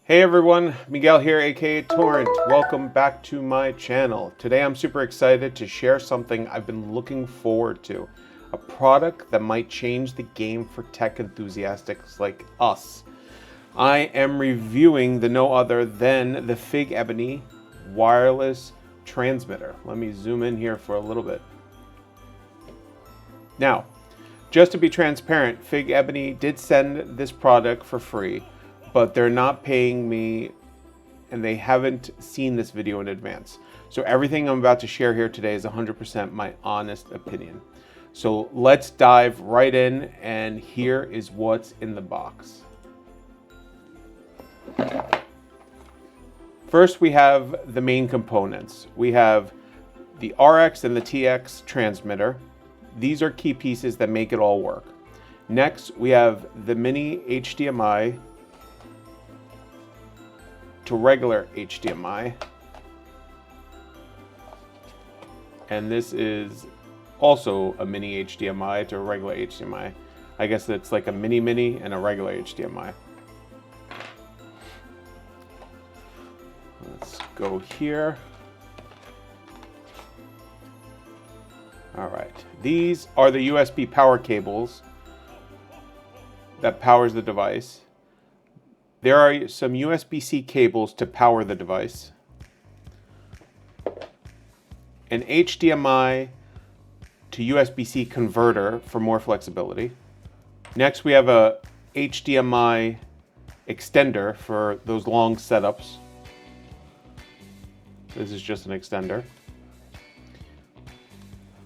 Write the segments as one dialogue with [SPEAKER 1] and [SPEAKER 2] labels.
[SPEAKER 1] Hey everyone, Miguel here, aka Torrent. Welcome back to my channel. Today I'm super excited to share something I've been looking forward to. A product that might change the game for tech enthusiasts like us. I am reviewing the no other than the FIGEBNY Wireless Transmitter. Let me zoom in here for a little bit. Now, just to be transparent, FIGEBNY did send this product for free, but they're not paying me and they haven't seen this video in advance. So everything I'm about to share here today is 100% my honest opinion. So let's dive right in, and here is what's in the box. First, we have the main components. We have the RX and the TX transmitter. These are key pieces that make it all work. Next, we have the mini HDMI to regular HDMI. And this is also a mini HDMI to a regular HDMI. I guess it's like a mini and a regular HDMI. Let's go here. All right, these are the USB power cables that powers the device. There are some USB-C cables to power the device. An HDMI to USB-C converter for more flexibility. Next, we have a HDMI extender for those long setups. This is just an extender.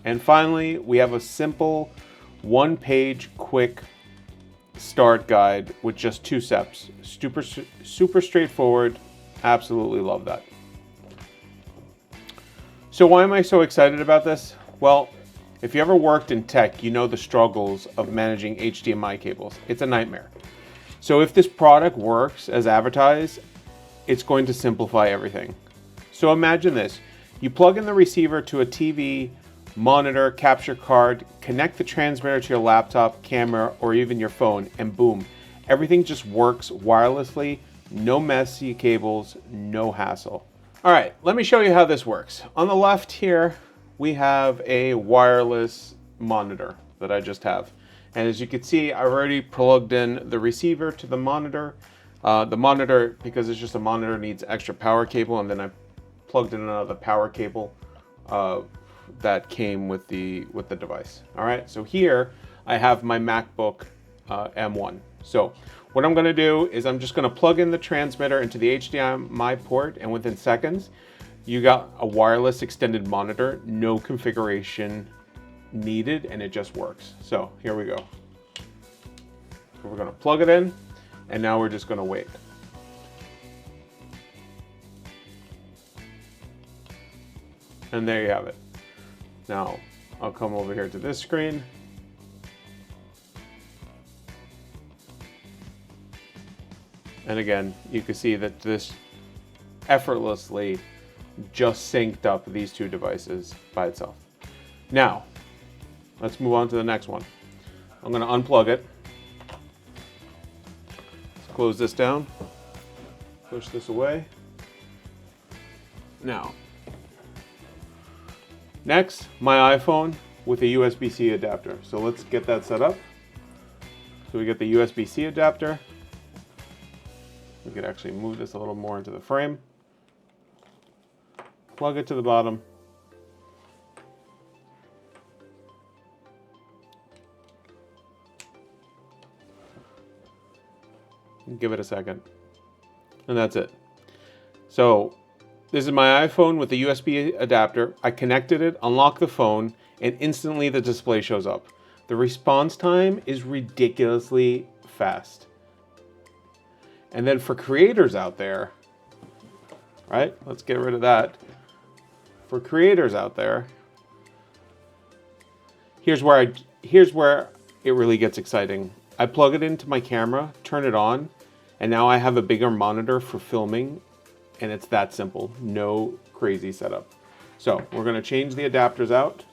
[SPEAKER 1] And finally, we have a simple one-page quick start guide with just 2 steps. Super straightforward. Absolutely love that. So why am I so excited about this? Well, if you ever worked in tech, you know the struggles of managing HDMI cables. It's a nightmare. So if this product works as advertised, it's going to simplify everything. So imagine this. You plug in the receiver to a TV, monitor, capture card, connect the transmitter to your laptop, camera, or even your phone, and boom, everything just works wirelessly. No messy cables, no hassle. All right, let me show you how this works. On the left here, we have a wireless monitor that I just have. And as you can see, I already plugged in the receiver to the monitor. The monitor, because it's just a monitor, needs extra power cable, and then I plugged in another power cable that came with the device. All right, so here I have my MacBook M1. So what I'm gonna do is I'm just gonna plug in the transmitter into the HDMI port, and within seconds, you got a wireless extended monitor, no configuration needed, and it just works. So here we go. So we're gonna plug it in, and now we're just gonna wait. And there you have it. Now, I'll come over here to this screen. And again, you can see that this effortlessly just synced up these 2 devices by itself. Now, let's move on to the next one. I'm gonna unplug it. Let's close this down. Push this away. Now, next, my iPhone with a USB-C adapter. So let's get that set up. So we get the USB-C adapter. We could actually move this a little more into the frame. Plug it to the bottom. Give it a second. And that's it. So this is my iPhone with the USB adapter. I connected it, unlocked the phone, and instantly the display shows up. The response time is ridiculously fast. And then for creators out there, right? Let's get rid of that. For creators out there, here's where it really gets exciting. I plug it into my camera, turn it on, and now I have a bigger monitor for filming. And it's that simple, no crazy setup. So we're gonna change the adapters out.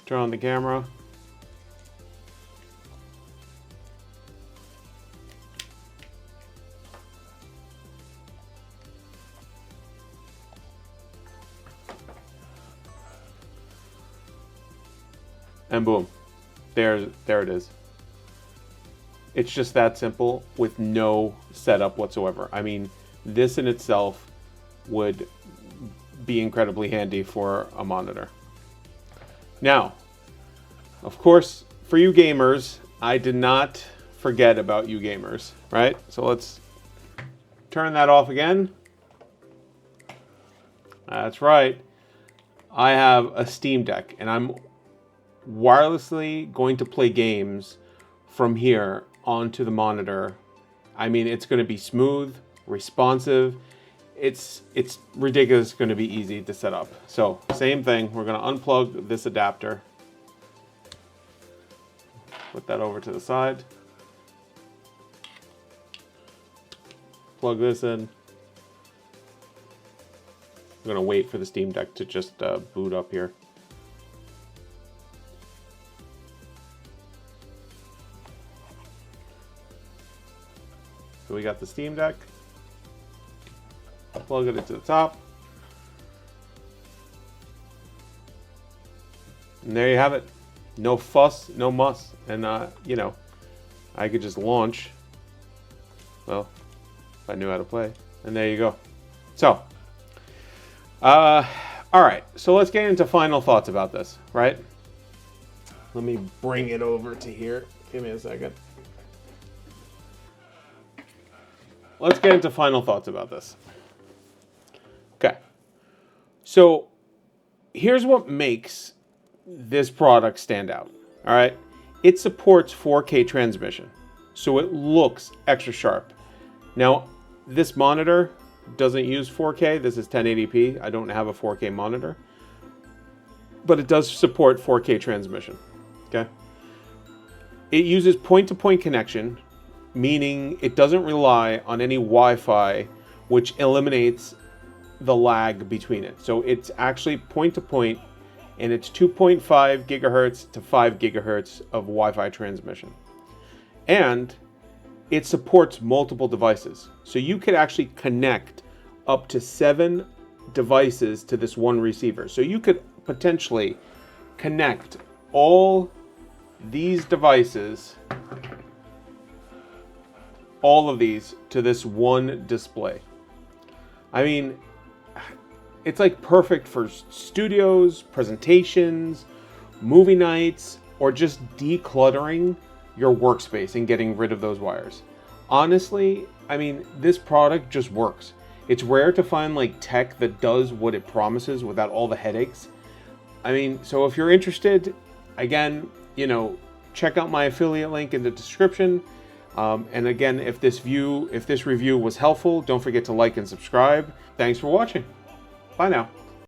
[SPEAKER 1] Turn on the camera. and boom, there it is. It's just that simple with no setup whatsoever. I mean, this in itself would be incredibly handy for a monitor. Now, of course, for you gamers, I did not forget about you gamers, right? So let's turn that off again. That's right. I have a Steam Deck, and I'm wirelessly going to play games from here onto the monitor. I mean, it's going to be smooth, responsive. It's ridiculous. It's going to be easy to set up. So same thing. We're going to unplug this adapter. Put that over to the side. Plug this in. I'm going to wait for the Steam Deck to just boot up here. So we got the Steam Deck. Plug it into the top. And there you have it. No fuss, no muss. And, you know, I could just launch. Well, if I knew how to play. And there you go. So, all right. So let's get into final thoughts about this, right? Let me bring it over to here. Give me a second. Let's get into final thoughts about this. Okay. So here's what makes this product stand out. All right. It supports 4K transmission, so it looks extra sharp. Now, this monitor doesn't use 4K. This is 1080p. I don't have a 4K monitor, but it does support 4K transmission. Okay. It uses point-to-point connection, meaning it doesn't rely on any Wi-Fi, which eliminates the lag between it. So it's actually point-to-point, and it's 2.5 gigahertz to 5 gigahertz of Wi-Fi transmission. And it supports multiple devices. So you could actually connect up to 7 devices to this one receiver. So you could potentially connect all these devices, all of these, to this one display. I mean, it's like perfect for studios, presentations, movie nights, or just decluttering your workspace and getting rid of those wires. Honestly, I mean, this product just works. It's rare to find like tech that does what it promises without all the headaches. I mean, so if you're interested, again, you know, check out my affiliate link in the description. And again, if this review was helpful, don't forget to like and subscribe. Thanks for watching. Bye now.